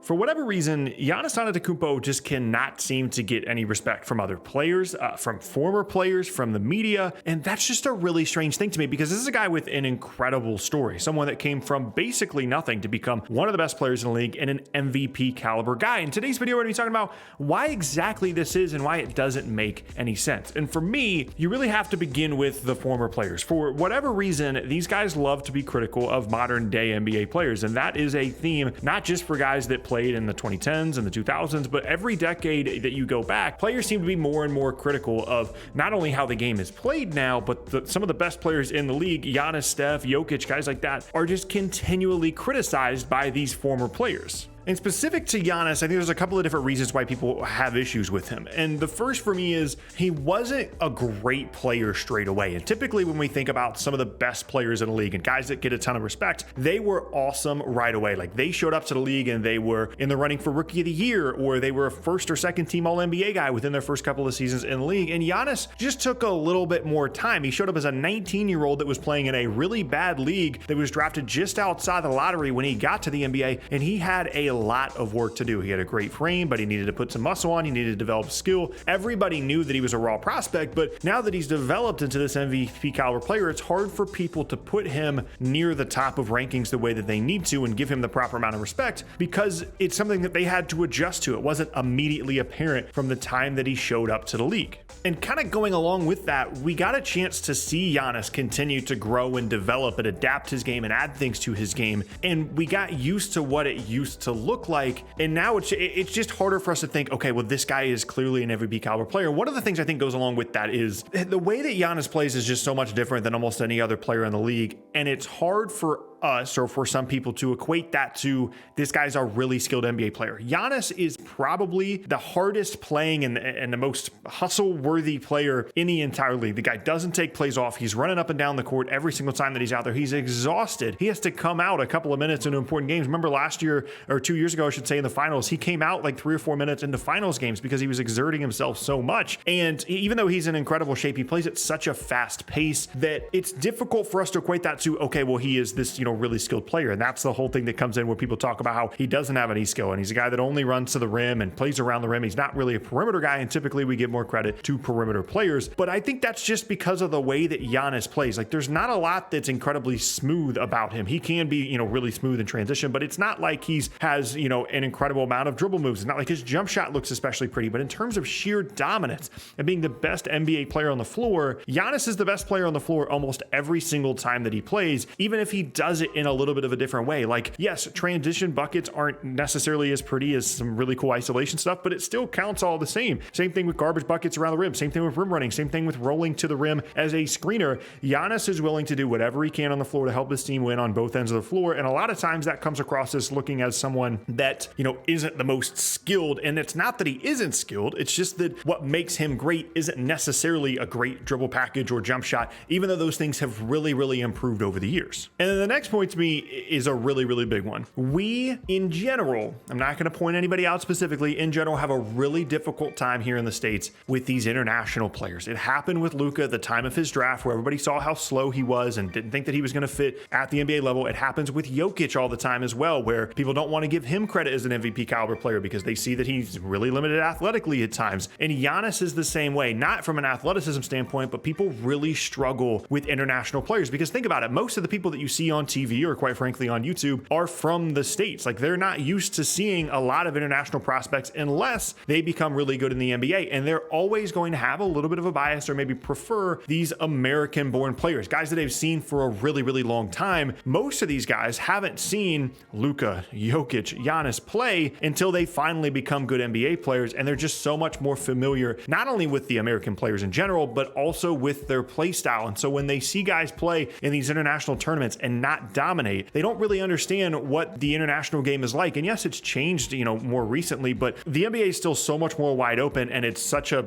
For whatever reason, Giannis Antetokounmpo just cannot seem to get any respect from other players, from former players, from the media, and that's just a really strange thing to me because this is a guy with an incredible story, someone that came from basically nothing to become one of the best players in the league and an MVP caliber guy. In today's video, we're going to be talking about why exactly this is and why it doesn't make any sense. And for me, you really have to begin with the former players. For whatever reason, these guys love to be critical of modern day NBA players, and that is a theme not just for guys that played in the 2010s and the 2000s, but every decade that you go back, players seem to be more and more critical of not only how the game is played now, but some of the best players in the league, Giannis, Steph, Jokic, guys like that, are just continually criticized by these former players. And specific to Giannis, I think there's a couple of different reasons why people have issues with him. And the first for me is he wasn't a great player straight away. And typically when we think about some of the best players in the league and guys that get a ton of respect, they were awesome right away. Like they showed up to the league and they were in the running for Rookie of the Year, or they were a first or second team All-NBA guy within their first couple of seasons in the league. And Giannis just took a little bit more time. He showed up as a 19-year-old that was playing in a really bad league that was drafted just outside the lottery when he got to the NBA, and he had a lot of work to do. He had a great frame, but he needed to put some muscle on. He needed to develop skill. Everybody knew that he was a raw prospect, but now that he's developed into this MVP caliber player, it's hard for people to put him near the top of rankings the way that they need to and give him the proper amount of respect because it's something that they had to adjust to. It wasn't immediately apparent from the time that he showed up to the league. And kind of going along with that, we got a chance to see Giannis continue to grow and develop and adapt his game and add things to his game. And we got used to what it used to look like. And now it's just harder for us to think, okay, well, this guy is clearly an MVP caliber player. One of the things I think goes along with that is the way that Giannis plays is just so much different than almost any other player in the league. And it's hard for us or for some people to equate that to this guy's a really skilled NBA player. Giannis is probably the hardest playing and the most hustle-worthy player in the entire league. The guy doesn't take plays off. He's running up and down the court every single time that he's out there. He's exhausted. He has to come out a couple of minutes into important games. Remember last year or 2 years ago, I should say, in the finals, he came out like 3 or 4 minutes into finals games because he was exerting himself so much. And even though he's in incredible shape, he plays at such a fast pace that it's difficult for us to equate that to, okay, well, he is this, really skilled player. And that's the whole thing that comes in where people talk about how he doesn't have any skill and he's a guy that only runs to the rim and plays around the rim. He's not really a perimeter guy, and typically we give more credit to perimeter players. But I think that's just because of the way that Giannis plays. Like there's not a lot that's incredibly smooth about him. He can be, really smooth in transition, but it's not like he's has, an incredible amount of dribble moves. It's not like his jump shot looks especially pretty, but in terms of sheer dominance and being the best NBA player on the floor, Giannis is the best player on the floor almost every single time that he plays, even if he does it in a little bit of a different way. Like, yes, transition buckets aren't necessarily as pretty as some really cool isolation stuff, but it still counts all the same. Same thing with garbage buckets around the rim. Same thing with rim running. Same thing with rolling to the rim as a screener. Giannis is willing to do whatever he can on the floor to help his team win on both ends of the floor. And a lot of times that comes across as looking as someone that, isn't the most skilled. And it's not that he isn't skilled. It's just that what makes him great isn't necessarily a great dribble package or jump shot, even though those things have really, really improved over the years. And then the next point to me is a really, really big one. We, in general, I'm not going to point anybody out specifically, in general, have a really difficult time here in the States with these international players. It happened with Luka at the time of his draft, where everybody saw how slow he was and didn't think that he was going to fit at the NBA level. It happens with Jokic all the time as well, where people don't want to give him credit as an MVP caliber player because they see that he's really limited athletically at times. And Giannis is the same way, not from an athleticism standpoint, but people really struggle with international players because think about it, most of the people that you see on TV or quite frankly on YouTube are from the States. Like they're not used to seeing a lot of international prospects unless they become really good in the NBA, and they're always going to have a little bit of a bias or maybe prefer these American born players, guys that they've seen for a really, really long time. Most of these guys haven't seen Luka, Jokic, Giannis play until they finally become good NBA players, and they're just so much more familiar not only with the American players in general, but also with their play style. And so when they see guys play in these international tournaments and not dominate, they don't really understand what the international game is like. And yes, it's changed, more recently, but the NBA is still so much more wide open, and it's such a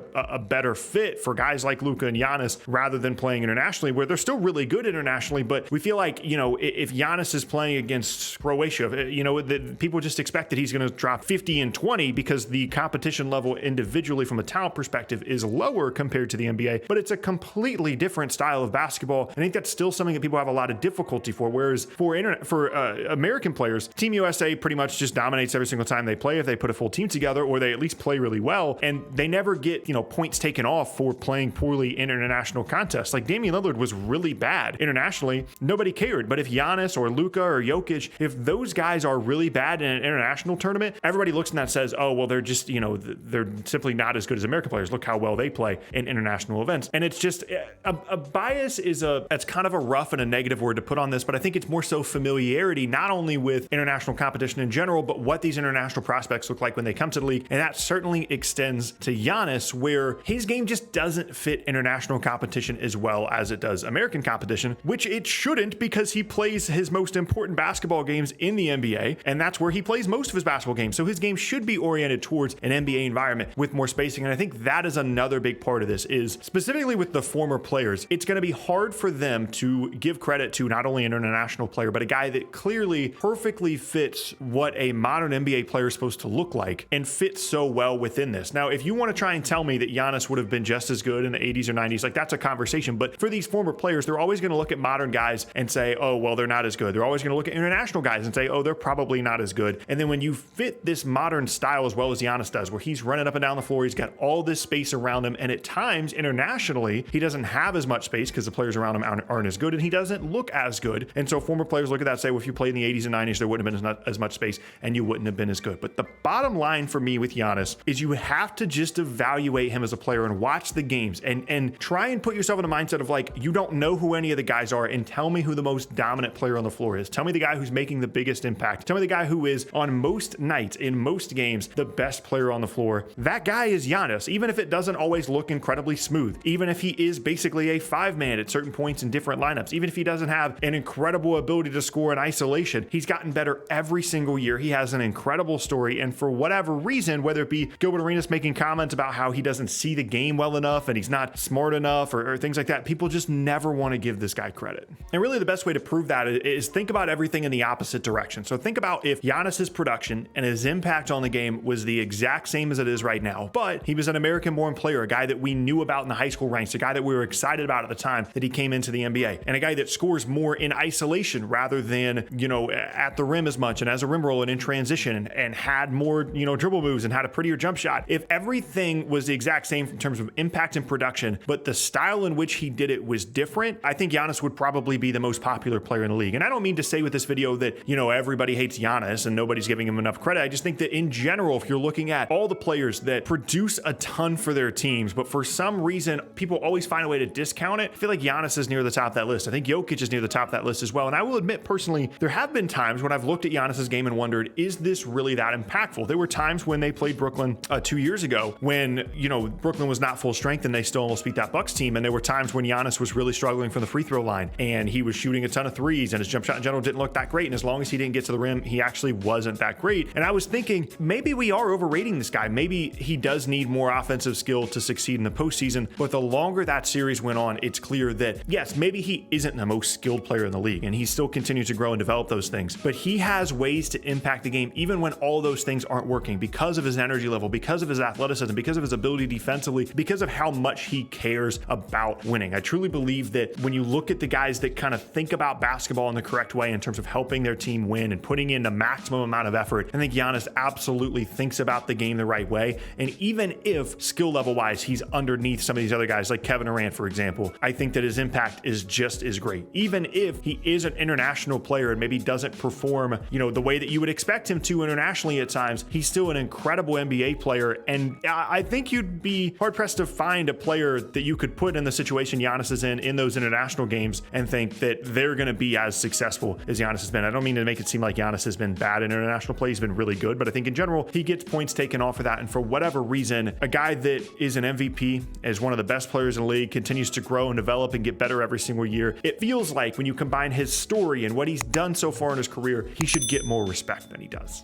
better fit for guys like Luka and Giannis rather than playing internationally, where they're still really good internationally. But we feel like, if Giannis is playing against Croatia, people just expect that he's going to drop 50 and 20 because the competition level individually from a talent perspective is lower compared to the NBA, but it's a completely different style of basketball. I think that's still something that people have a lot of difficulty for, where Whereas for American players, Team USA pretty much just dominates every single time they play if they put a full team together, or they at least play really well, and they never get, points taken off for playing poorly in international contests. Like Damian Lillard was really bad internationally, nobody cared. But if Giannis or Luka or Jokic, if those guys are really bad in an international tournament, everybody looks and that says, oh, well, they're just, they're simply not as good as American players. Look how well they play in international events. And it's just a bias it's kind of a rough and a negative word to put on this, but I think it's more so familiarity, not only with international competition in general, but what these international prospects look like when they come to the league. And that certainly extends to Giannis, where his game just doesn't fit international competition as well as it does American competition, which it shouldn't, because he plays his most important basketball games in the NBA, and that's where he plays most of his basketball games. So his game should be oriented towards an NBA environment with more spacing. And I think that is another big part of this, is specifically with the former players, it's going to be hard for them to give credit to not only an international player, but a guy that clearly perfectly fits what a modern NBA player is supposed to look like and fits so well within this. Now, if you want to try and tell me that Giannis would have been just as good in the 80s or 90s, like that's a conversation. But for these former players, they're always going to look at modern guys and say, oh, well, they're not as good. They're always going to look at international guys and say, oh, they're probably not as good. And then when you fit this modern style as well as Giannis does, where he's running up and down the floor, he's got all this space around him, and at times internationally, he doesn't have as much space because the players around him aren't as good, and he doesn't look as good. And so former players look at that and say, well, if you played in the 80s and 90s, there wouldn't have been as much space and you wouldn't have been as good. But the bottom line for me with Giannis is you have to just evaluate him as a player and watch the games and try and put yourself in a mindset of like, you don't know who any of the guys are, and tell me who the most dominant player on the floor is. Tell me the guy who's making the biggest impact. Tell me the guy who is on most nights in most games the best player on the floor. That guy is Giannis, even if it doesn't always look incredibly smooth, even if he is basically a 5-man at certain points in different lineups, even if he doesn't have an incredible ability to score in isolation. He's gotten better every single year. He has an incredible story, and for whatever reason, whether it be Gilbert Arenas making comments about how he doesn't see the game well enough and he's not smart enough or things like that, people just never want to give this guy credit. And really the best way to prove that is think about everything in the opposite direction. So think about if Giannis's production and his impact on the game was the exact same as it is right now, but he was an American-born player, a guy that we knew about in the high school ranks, a guy that we were excited about at the time that he came into the NBA, and a guy that scores more in isolation rather than, at the rim as much and as a rim roller and in transition and had more, dribble moves and had a prettier jump shot. If everything was the exact same in terms of impact and production, but the style in which he did it was different, I think Giannis would probably be the most popular player in the league. And I don't mean to say with this video that, everybody hates Giannis and nobody's giving him enough credit. I just think that in general, if you're looking at all the players that produce a ton for their teams, but for some reason, people always find a way to discount it, I feel like Giannis is near the top of that list. I think Jokic is near the top of that list as well. And I will admit personally, there have been times when I've looked at Giannis's game and wondered, is this really that impactful? There were times when they played Brooklyn 2 years ago when, Brooklyn was not full strength and they still almost beat that Bucks team. And there were times when Giannis was really struggling from the free throw line and he was shooting a ton of threes and his jump shot in general didn't look that great. And as long as he didn't get to the rim, he actually wasn't that great. And I was thinking, maybe we are overrating this guy. Maybe he does need more offensive skill to succeed in the postseason. But the longer that series went on, it's clear that yes, maybe he isn't the most skilled player in the league and he still continues to grow and develop those things, but he has ways to impact the game even when all those things aren't working, because of his energy level, because of his athleticism, because of his ability defensively, because of how much he cares about winning. I truly believe that when you look at the guys that kind of think about basketball in the correct way in terms of helping their team win and putting in the maximum amount of effort, I think Giannis absolutely thinks about the game the right way. And even if skill level wise he's underneath some of these other guys like Kevin Durant, for example, I think that his impact is just as great. Even if he is an international player and maybe doesn't perform, the way that you would expect him to internationally at times, he's still an incredible NBA player. And I think you'd be hard pressed to find a player that you could put in the situation Giannis is in those international games and think that they're going to be as successful as Giannis has been. I don't mean to make it seem like Giannis has been bad in international play. He's been really good, but I think in general, he gets points taken off for that. And for whatever reason, a guy that is an MVP, is one of the best players in the league, continues to grow and develop and get better every single year. It feels like when you combine his story and what he's done so far in his career, he should get more respect than he does.